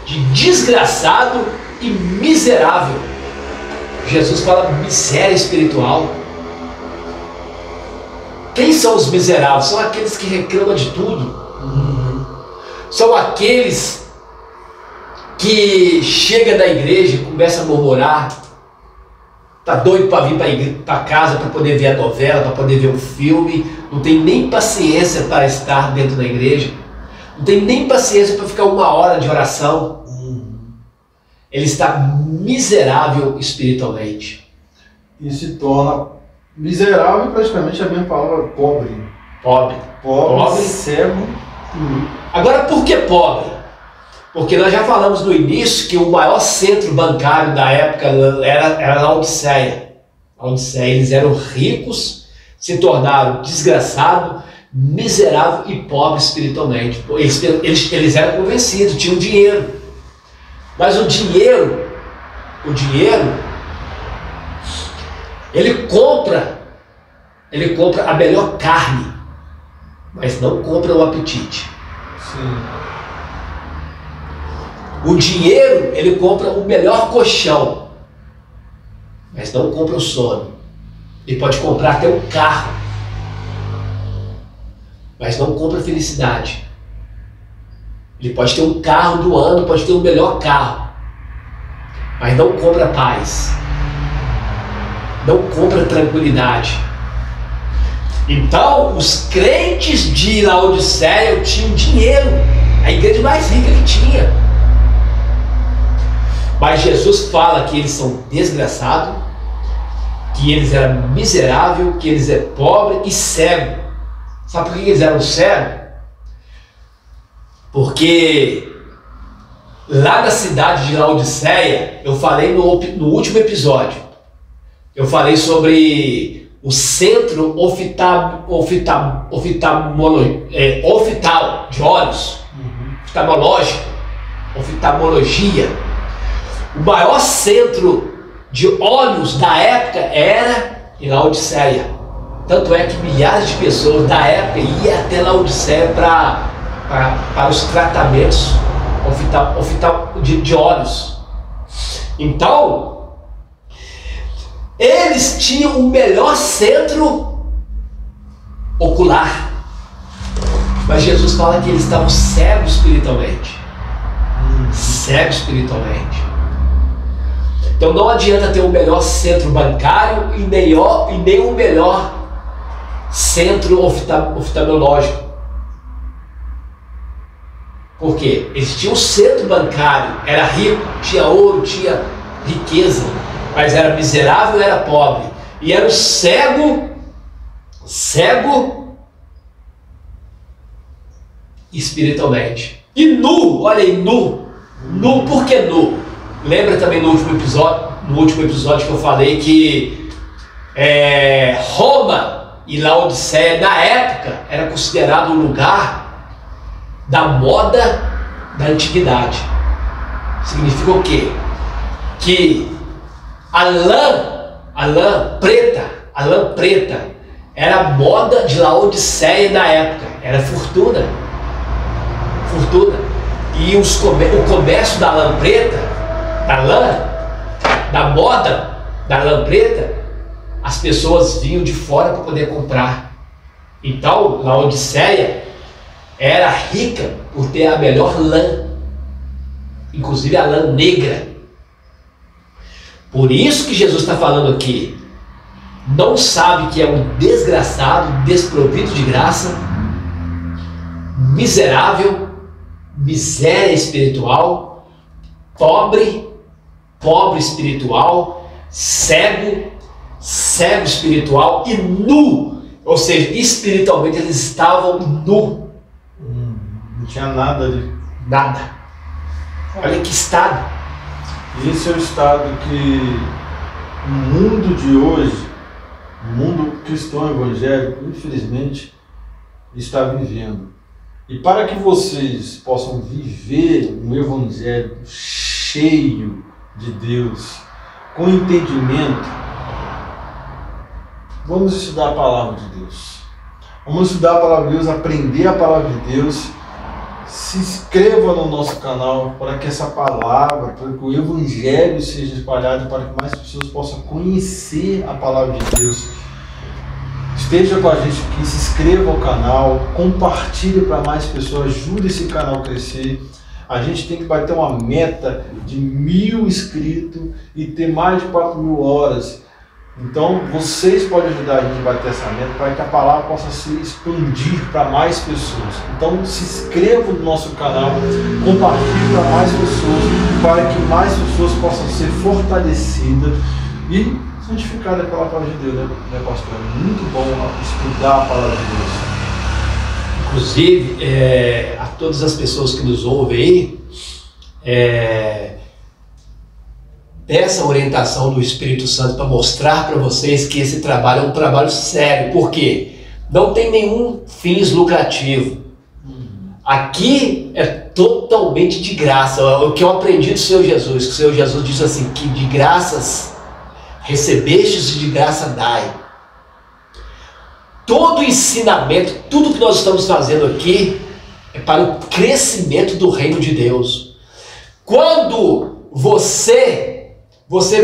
de desgraçado e miserável. Jesus fala miséria espiritual. Quem são os miseráveis? São aqueles que reclamam de tudo. São aqueles que chega da igreja e começa a murmurar, tá doido para vir para casa para poder ver a novela, para poder ver um filme, não tem nem paciência para estar dentro da igreja, não tem nem paciência para ficar 1 hora de oração. Ele está miserável espiritualmente.
E se torna miserável, praticamente a mesma palavra, pobre. Pobre, cego.
Agora, por que pobre? Porque nós já falamos no início que o maior centro bancário da época era Laodiceia. Eles eram ricos, se tornaram desgraçados, miseráveis e pobres espiritualmente. Eles eram convencidos, tinham dinheiro. Mas o dinheiro, ele compra a melhor carne, mas não compra o apetite.
Sim.
O dinheiro, ele compra o melhor colchão, mas não compra o sono. Ele pode comprar até um carro, mas não compra a felicidade. Ele pode ter um carro do ano, pode ter o melhor carro, mas não compra paz, não compra tranquilidade. Então, os crentes de Laodiceia tinham dinheiro, a igreja mais rica que tinha. Mas Jesus fala que eles são desgraçados, que eles eram miseráveis, que eles eram pobres e cegos. Sabe por que eles eram cegos? Porque lá na cidade de Laodiceia, eu falei no último episódio, eu falei sobre o centro oftalmológico de olhos, oftalmologia. O maior centro de olhos da época era em Laodiceia. Tanto é que milhares de pessoas da época iam até Laodiceia para os tratamentos de olhos. Então, eles tinham o melhor centro ocular. Mas Jesus fala que eles estavam cegos espiritualmente. Cegos espiritualmente. Então não adianta ter o melhor centro bancário e nem o melhor centro oftalmológico. Por quê? Eles tinham um centro bancário, era rico, tinha ouro, tinha riqueza, mas era miserável, era pobre. E era o cego espiritualmente. E nu, olha aí, nu. Nu, por que nu? Lembra também no último episódio que eu falei que Roma e Laodiceia, na época, era considerado um lugar da moda da antiguidade. Significa o quê? Que a lã preta era a moda de Laodiceia na época, era fortuna. E o comércio da lã preta, da moda da lã preta, as pessoas vinham de fora para poder comprar. Então, Laodiceia era rica por ter a melhor lã, inclusive a lã negra. Por isso que Jesus está falando aqui, não sabe que é um desgraçado, desprovido de graça, miserável, miséria espiritual, pobre espiritual, cego espiritual e nu. Ou seja, espiritualmente eles estavam nu.
Não tinha nada ali.
Nada. Olha que estado.
Esse é o estado que o mundo de hoje, o mundo cristão evangélico, infelizmente, está vivendo. E para que vocês possam viver um evangelho cheio de Deus, com entendimento, vamos estudar a palavra de Deus. Vamos estudar a palavra de Deus, aprender a palavra de Deus, se inscreva no nosso canal para que essa palavra, para que o Evangelho seja espalhado, para que mais pessoas possam conhecer a palavra de Deus. Esteja com a gente aqui, se inscreva no canal, compartilhe para mais pessoas, ajude esse canal a crescer. A gente tem que bater uma meta de 1000 inscritos e ter mais de 4000 horas. Então, vocês podem ajudar a gente a bater essa meta para que a palavra possa se expandir para mais pessoas. Então, se inscreva no nosso canal, compartilhe para mais pessoas, para que mais pessoas possam ser fortalecidas e santificadas pela palavra de Deus, né, pastor? É muito bom estudar a palavra de Deus.
Inclusive, a todas as pessoas que nos ouvem aí, peça a orientação do Espírito Santo para mostrar para vocês que esse trabalho é um trabalho sério. Por quê? Não tem nenhum fins lucrativo. Aqui é totalmente de graça. O que eu aprendi do Senhor Jesus, que o Senhor Jesus diz assim, que de graças recebestes e de graça dai. Todo ensinamento, tudo que nós estamos fazendo aqui é para o crescimento do reino de Deus. Quando você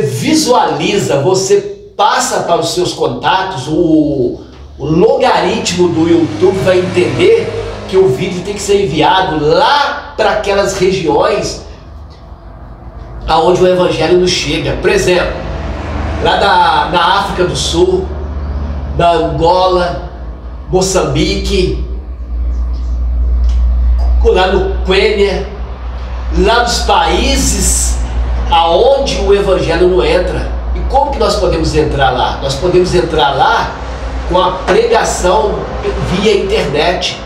visualiza, você passa para os seus contatos, o logaritmo do YouTube vai entender que o vídeo tem que ser enviado lá para aquelas regiões aonde o Evangelho não chega. Por exemplo, lá na África do Sul, na Angola, Moçambique, lá no Quênia, lá nos países aonde o Evangelho não entra. E como que nós podemos entrar lá? Nós podemos entrar lá com a pregação via internet.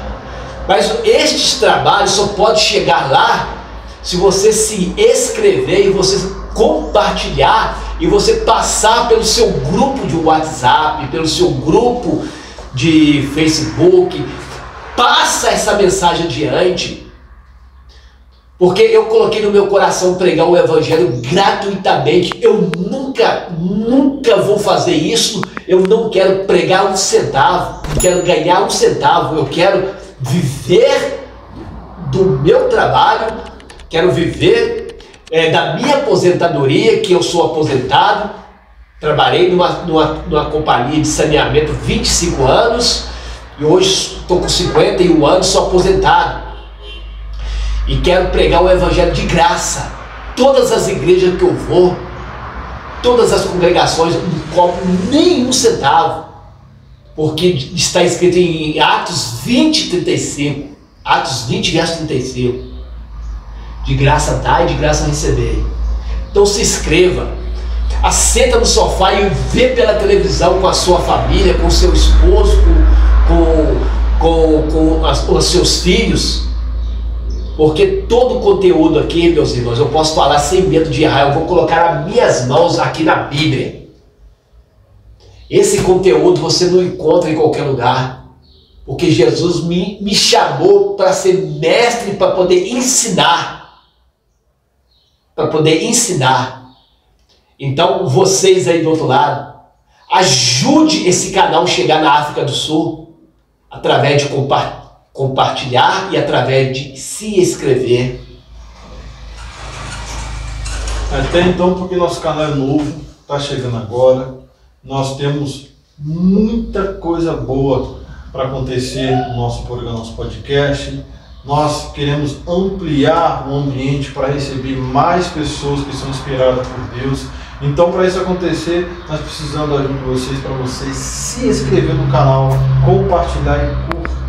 Mas estes trabalhos só pode chegar lá se você se inscrever e você compartilhar e você passar pelo seu grupo de WhatsApp, pelo seu grupo de Facebook. Passa essa mensagem adiante. Porque eu coloquei no meu coração pregar o Evangelho gratuitamente. Eu nunca vou fazer isso. Eu não quero pregar um centavo, não quero ganhar um centavo. Eu quero viver do meu trabalho, quero viver da minha aposentadoria, que eu sou aposentado. Trabalhei numa companhia de saneamento 25 anos e hoje estou com 51 anos, sou aposentado. E quero pregar o Evangelho de graça. Todas as igrejas que eu vou, todas as congregações, não cobro nenhum centavo. Porque está escrito em Atos 20, 35. Atos 20, verso 35. De graça dai, de graça recebei. Então se inscreva. Assenta no sofá e vê pela televisão com a sua família, com o seu esposo, com os seus filhos. Porque todo o conteúdo aqui, meus irmãos, eu posso falar sem medo de errar. Eu vou colocar as minhas mãos aqui na Bíblia. Esse conteúdo você não encontra em qualquer lugar. Porque Jesus me chamou para ser mestre, para poder ensinar. Para poder ensinar. Então, vocês aí do outro lado, ajude esse canal a chegar na África do Sul através de compartilhar e através de se inscrever.
Até então, porque nosso canal é novo, está chegando agora, nós temos muita coisa boa para acontecer no nosso programa, nosso podcast. Nós queremos ampliar o ambiente para receber mais pessoas que são inspiradas por Deus. Então, para isso acontecer, nós precisamos da ajuda de vocês, para vocês se inscrever no canal, compartilhar e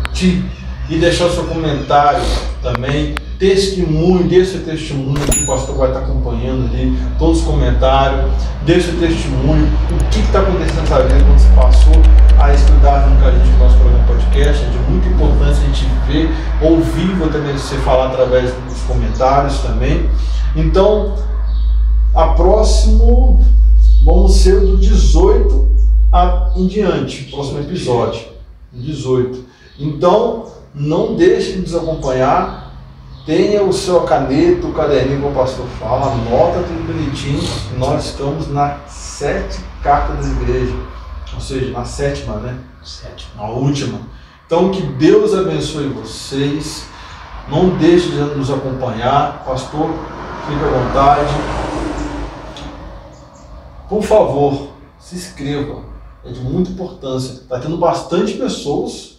curtir. E deixar o seu comentário também, testemunho, dê seu testemunho, que o pastor vai estar acompanhando ali, todos os comentários, dê seu testemunho, o que está acontecendo nessa vida quando você passou a estudar junto com a gente no nosso programa podcast. É de muito importante a gente ver, ouvir, vou também você falar através dos comentários também. Então, a próximo, vamos ser do 18 em diante, próximo episódio, 18. Então, não deixe de nos acompanhar, tenha o seu caneta, o caderninho que o pastor fala, anota tudo bonitinho. Nós estamos nas 7 cartas das igrejas, ou seja, na 7ª, né? 7ª. A última. Então, que Deus abençoe vocês. Não deixe de nos acompanhar. Pastor, fique à vontade. Por favor, se inscreva. É de muita importância. Está tendo bastante pessoas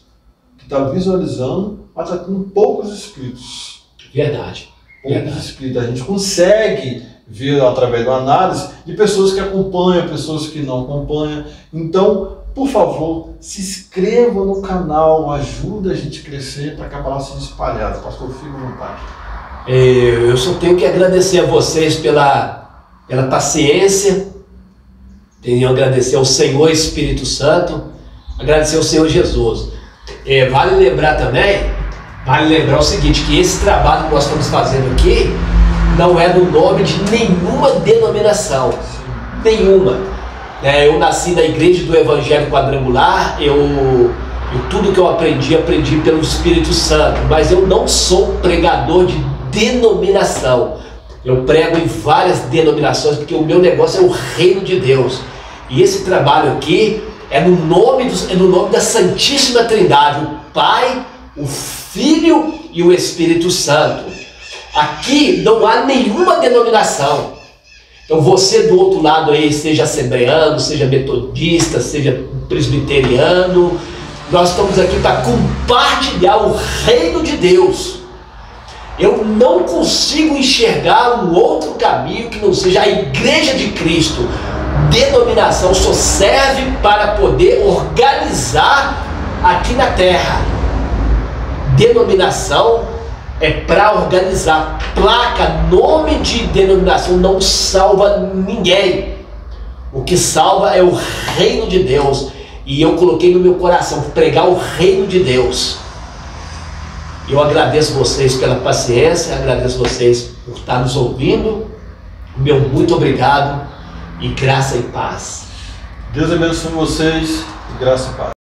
que estão visualizando, mas está tendo poucos inscritos.
Verdade.
Poucos inscritos. A gente consegue ver através da análise de pessoas que acompanham, pessoas que não acompanham. Então, por favor, se inscreva no canal, ajuda a gente a crescer para que a palavra seja espalhada. Pastor, fique à vontade.
Eu só tenho que agradecer a vocês pela paciência, tenho que agradecer ao Senhor Espírito Santo, agradecer ao Senhor Jesus. Vale lembrar o seguinte, que esse trabalho que nós estamos fazendo aqui não é no nome de nenhuma denominação, nenhuma. Eu nasci na Igreja do Evangelho Quadrangular, tudo que eu aprendi pelo Espírito Santo, mas eu não sou pregador de denominação. Eu prego em várias denominações, porque o meu negócio é o reino de Deus. E esse trabalho aqui é no nome da Santíssima Trindade, o Pai, o Filho e o Espírito Santo. Aqui não há nenhuma denominação. Então você do outro lado aí, seja assembleano, seja metodista, seja presbiteriano, nós estamos aqui para compartilhar o reino de Deus. Eu não consigo enxergar um outro caminho que não seja a Igreja de Cristo. Denominação só serve para poder organizar aqui na terra. Denominação é para organizar. Placa, nome de denominação não salva ninguém. O que salva é o reino de Deus. E eu coloquei no meu coração pregar o reino de Deus. Eu agradeço vocês pela paciência, agradeço vocês por estar nos ouvindo. Meu muito obrigado e graça e paz.
Deus abençoe vocês e graça e paz.